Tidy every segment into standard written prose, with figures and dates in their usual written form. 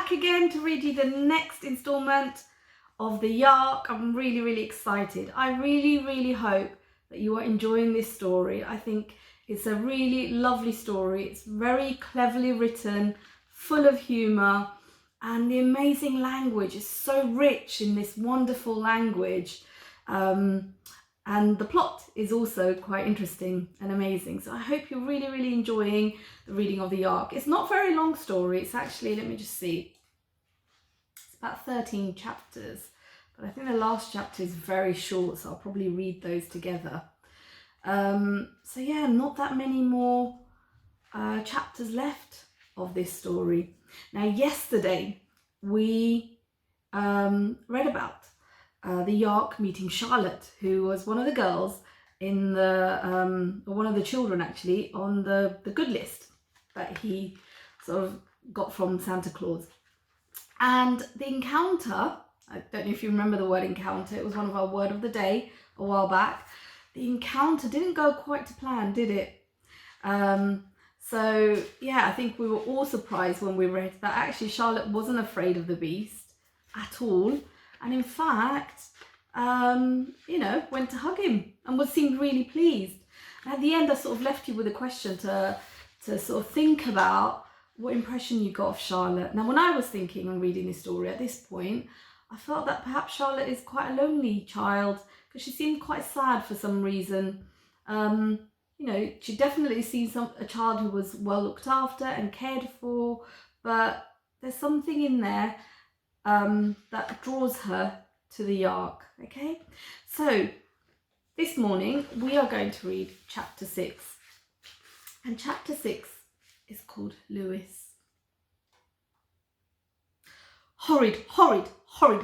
back again to read you the next installment of the Yark. I'm really excited. I really hope that you are enjoying this story. I think it's a really lovely story. It's very cleverly written, full of humour, and the amazing language is so rich in this wonderful language. And the plot is also quite interesting and amazing. So I hope you're really enjoying the reading of the Yark. It's not a very long story. It's actually, let me just see, it's about 13 chapters. But I think the last chapter is very short, so I'll probably read those together. So yeah, not that many more chapters left of this story. Now, yesterday we read about the Yark meeting Charlotte, who was one of the girls in the, or one of the children actually, on the good list that he sort of got from Santa Claus. And the encounter, I don't know if you remember the word encounter, it was one of our word of the day a while back. The encounter didn't go quite to plan, did it? So yeah, I think we were all surprised when we read that actually Charlotte wasn't afraid of the beast at all. And in fact, you know, went to hug him and seemed really pleased. And at the end, I sort of left you with a question to sort of think about what impression you got of Charlotte. Now, when I was thinking and reading this story at this point, I felt that perhaps Charlotte is quite a lonely child because she seemed quite sad for some reason. You know, she definitely seems a child who was well looked after and cared for, but there's something in there that draws her to the Yark. Okay, so this morning we are going to read chapter 6, and chapter 6 is called Lewis. Horrid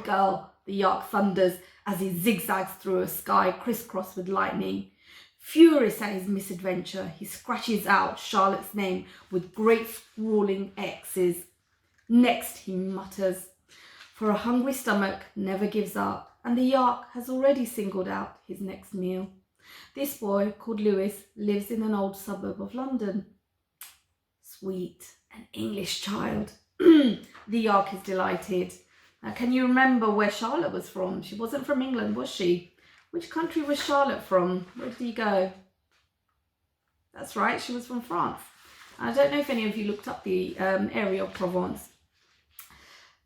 girl, the Yark thunders as he zigzags through a sky crisscrossed with lightning. Furious at his misadventure, he scratches out Charlotte's name with great scrawling X's. Next, he mutters, for a hungry stomach never gives up, and the Yark has already singled out his next meal. This boy, called Lewis, lives in an old suburb of London. Sweet, an English child. The Yark is delighted. Now, can you remember where Charlotte was from? She wasn't from England, was she? Which country was Charlotte from? Where did he go? That's right, she was from France. I don't know if any of you looked up the area of Provence.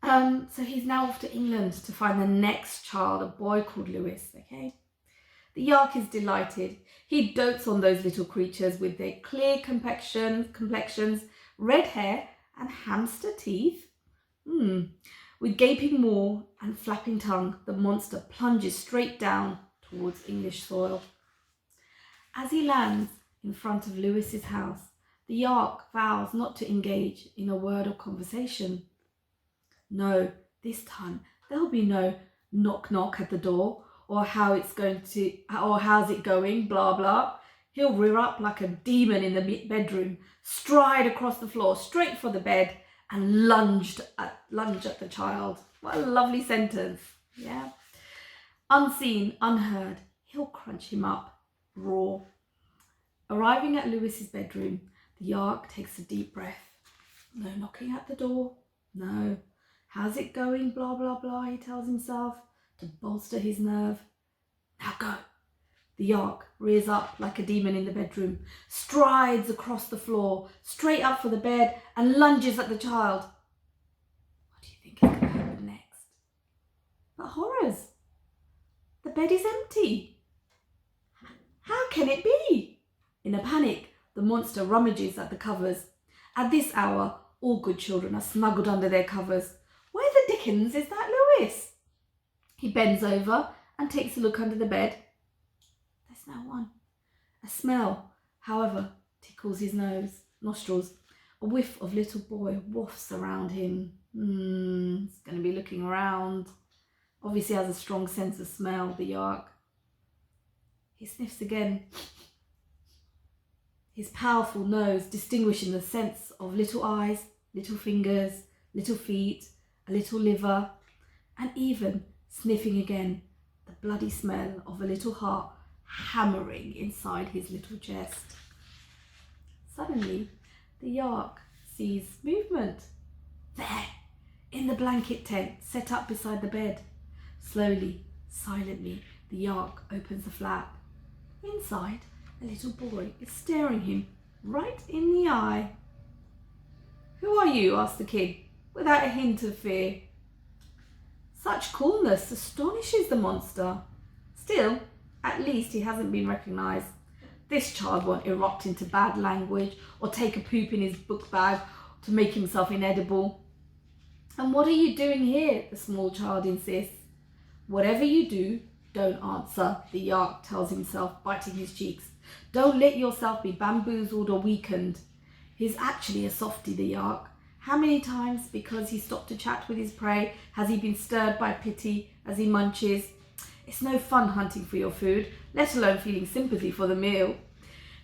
So he's now off to England to find the next child, a boy called Lewis, okay? The Yark is delighted. He dotes on those little creatures with their clear complexions, red hair and hamster teeth. With gaping maw and flapping tongue, the monster plunges straight down towards English soil. As he lands in front of Lewis's house, the Yark vows not to engage in a word of conversation. No, this time there'll be no knock at the door, or how's it going, blah blah. He'll rear up like a demon in the bedroom, stride across the floor straight for the bed, and lunge at the child. What a lovely sentence, yeah? Unseen, unheard, he'll crunch him up raw. Arriving at Lewis's bedroom, the Yark takes a deep breath. No knocking at the door, no. How's it going, blah blah blah, he tells himself to bolster his nerve. Now go. The Yark rears up like a demon in the bedroom, strides across the floor, straight up for the bed, and lunges at the child. What do you think is going to happen next? But horrors! The bed is empty. How can it be? In a panic, the monster rummages at the covers. At this hour, all good children are snuggled under their covers. Where the dickens is that Lewis? He bends over and takes a look under the bed. There's no one. A smell, however, tickles his nostrils. A whiff of little boy wafts around him. He's going to be looking around. Obviously has a strong sense of smell, the Yark. He sniffs again. His powerful nose distinguishing the scents of little eyes, little fingers, little feet, a little liver, and even sniffing again the bloody smell of a little heart hammering inside his little chest. Suddenly, the Yark sees movement. There, in the blanket tent set up beside the bed. Slowly, silently, the Yark opens the flap. Inside, a little boy is staring him right in the eye. "Who are you?" asked the kid, without a hint of fear. Such coolness astonishes the monster. Still, at least he hasn't been recognised. This child won't erupt into bad language or take a poop in his book bag to make himself inedible. "And what are you doing here?" the small child insists. "Whatever you do, don't answer," the Yark tells himself, biting his cheeks. "Don't let yourself be bamboozled or weakened." He's actually a softie, the Yark. How many times, because he stopped to chat with his prey, has he been stirred by pity as he munches? It's no fun hunting for your food, let alone feeling sympathy for the meal.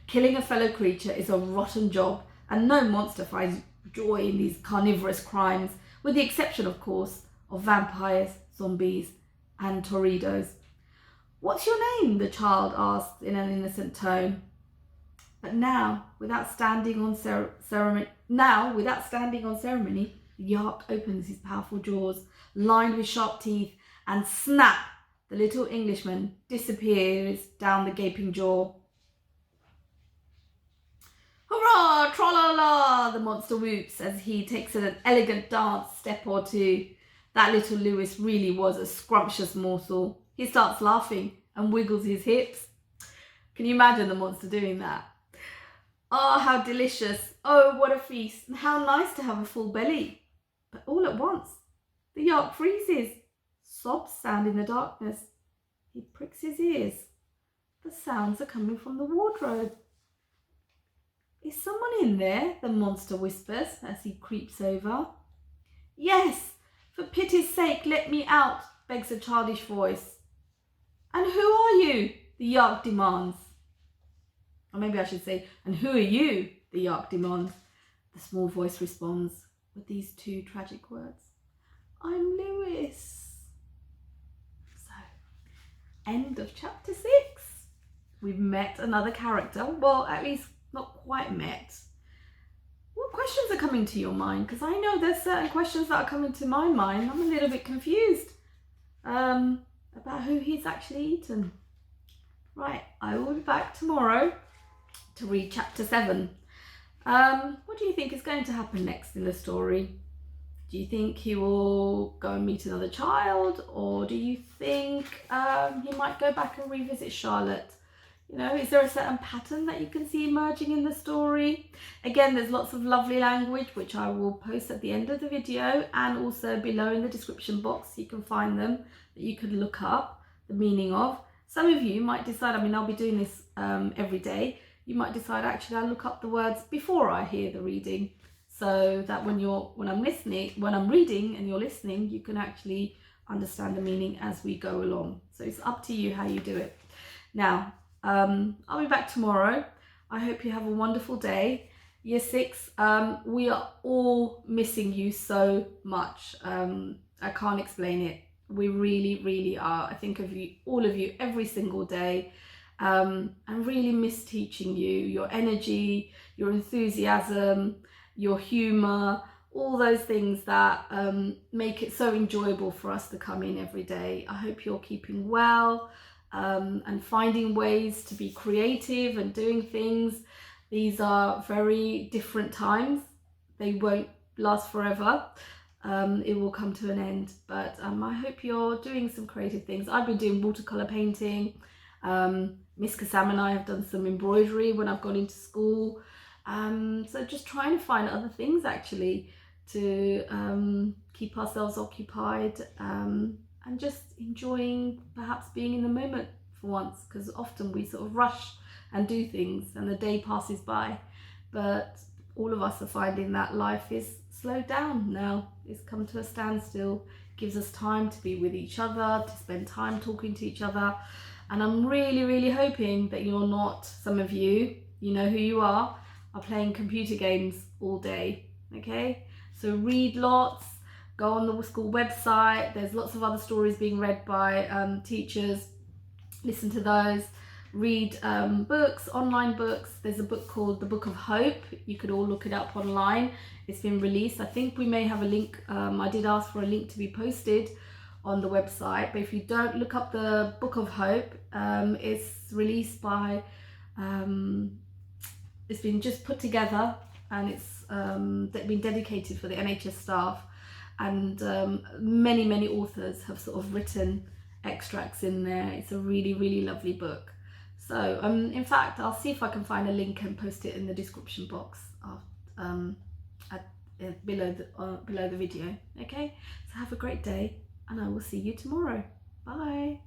Killing a fellow creature is a rotten job, and no monster finds joy in these carnivorous crimes, with the exception, of course, of vampires, zombies, and torpedoes. "What's your name?" the child asked in an innocent tone. But now, without standing on ceremony, the Yark opens his powerful jaws, lined with sharp teeth, and snap! The little Englishman disappears down the gaping jaw. "Hurrah! Tra-la-la!" the monster whoops as he takes an elegant dance step or two. That little Lewis really was a scrumptious morsel. He starts laughing and wiggles his hips. Can you imagine the monster doing that? "Oh, how delicious! Oh, what a feast! And how nice to have a full belly!" But all at once, the Yark freezes. Sobs sound in the darkness. He pricks his ears. The sounds are coming from the wardrobe. "Is someone in there?" the monster whispers as he creeps over. "Yes, for pity's sake, let me out," begs a childish voice. "And who are you?" the Yark demands. Or maybe I should say, "And who are you?" the Yark demands. The small voice responds with these two tragic words: "I'm Lewis." So, end of chapter 6. We've met another character. Well, at least not quite met. What questions are coming to your mind? Because I know there's certain questions that are coming to my mind. I'm a little bit confused about who he's actually eaten. Right, I will be back tomorrow to read chapter 7. What do you think is going to happen next in the story? Do you think he will go and meet another child, or do you think he might go back and revisit Charlotte? You know, is there a certain pattern that you can see emerging in the story? Again, there's lots of lovely language which I will post at the end of the video, and also below in the description box you can find them that you can look up the meaning of. Some of you might decide, I'll be doing this every day. You might decide, actually, I'll look up the words before I hear the reading, so that when I'm reading and you're listening, you can actually understand the meaning as we go along. So it's up to you how you do it. Now, I'll be back tomorrow. I hope you have a wonderful day. Year 6, we are all missing you so much. I can't explain it. We really, really are. I think of you, all of you, every single day. And really miss teaching you, your energy, your enthusiasm, your humour, all those things that make it so enjoyable for us to come in every day. I hope you're keeping well and finding ways to be creative and doing things. These are very different times. They won't last forever. It will come to an end, but I hope you're doing some creative things. I've been doing watercolour painting. Miss Kassam and I have done some embroidery when I've gone into school. So just trying to find other things actually to keep ourselves occupied and just enjoying perhaps being in the moment for once, because often we sort of rush and do things and the day passes by, but all of us are finding that life is slowed down now. It's come to a standstill, gives us time to be with each other, to spend time talking to each other. And I'm really, really hoping that you're not, some of you, you know who you are playing computer games all day, okay? So read lots, go on the school website. There's lots of other stories being read by teachers. Listen to those. read books, online books. There's a book called The Book of Hope. You could all look it up online. It's been released. I think we may have a link. I did ask for a link to be posted on the website, but if you don't, look up The Book of Hope. It's released by, it's been just put together, and it's been dedicated for the NHS staff, and many authors have sort of written extracts in there. It's a really lovely book. So in fact, I'll see if I can find a link and post it in the description box below the video. Okay, so have a great day, and I will see you tomorrow. Bye.